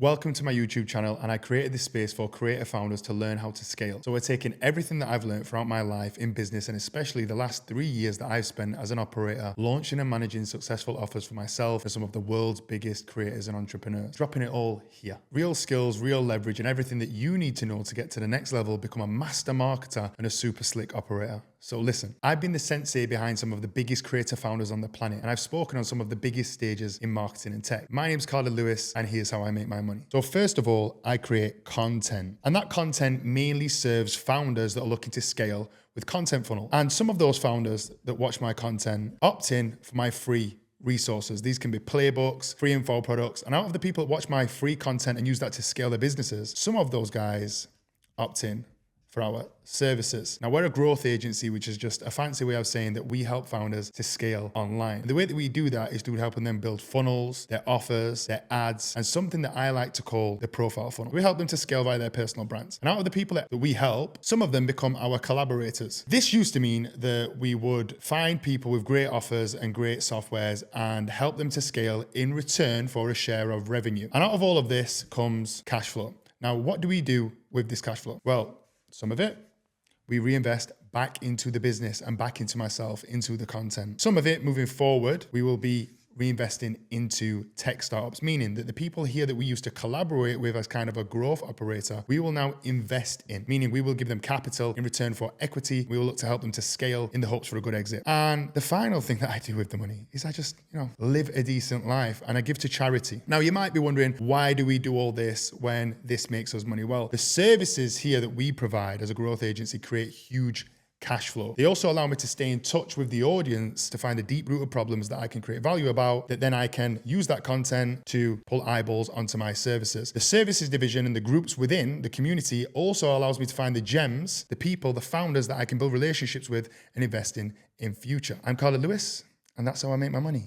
Welcome to my YouTube channel, and I created this space for creator founders to learn how to scale. So we're taking everything that I've learned throughout my life in business, and especially the last 3 years that I've spent as an operator, launching and managing successful offers for myself and some of the world's biggest creators and entrepreneurs, dropping it all here. Real skills, real leverage, and everything that you need to know to get to the next level, become a master marketer and a super slick operator. So listen, I've been the sensei behind some of the biggest creator founders on the planet, and I've spoken on some of the biggest stages in marketing and tech. My name's Carter Lewis, and here's how I make my money. So first of all, I create content, and that content mainly serves founders that are looking to scale with content funnel. And some of those founders that watch my content opt in for my free resources. These can be playbooks, free info products, and out of the people that watch my free content and use that to scale their businesses, some of those guys opt in for our services. Now, we're a growth agency, which is just a fancy way of saying that we help founders to scale online. And the way that we do that is through helping them build funnels, their offers, their ads, and something that I like to call the profile funnel. We help them to scale via their personal brands. And out of the people that we help, some of them become our collaborators. This used to mean that we would find people with great offers and great softwares and help them to scale in return for a share of revenue. And out of all of this comes cash flow. Now, what do we do with this cash flow? Well, some of it we reinvest back into the business and back into myself, into the content. Some of it moving forward, we will be reinvesting into tech startups, meaning that the people here that we used to collaborate with as kind of a growth operator, we will now invest in, meaning we will give them capital in return for equity. We will look to help them to scale in the hopes for a good exit. And the final thing that I do with the money is I just, live a decent life and I give to charity. Now, you might be wondering, why do we do all this when this makes us money? Well, the services here that we provide as a growth agency create huge cash flow. They also allow me to stay in touch with the audience to find the deep-rooted problems that I can create value about, that then I can use that content to pull eyeballs onto my services. The services division and the groups within the community also allows me to find the gems, the people, the founders that I can build relationships with and invest in future. I'm Carter Lewis, and that's how I make my money.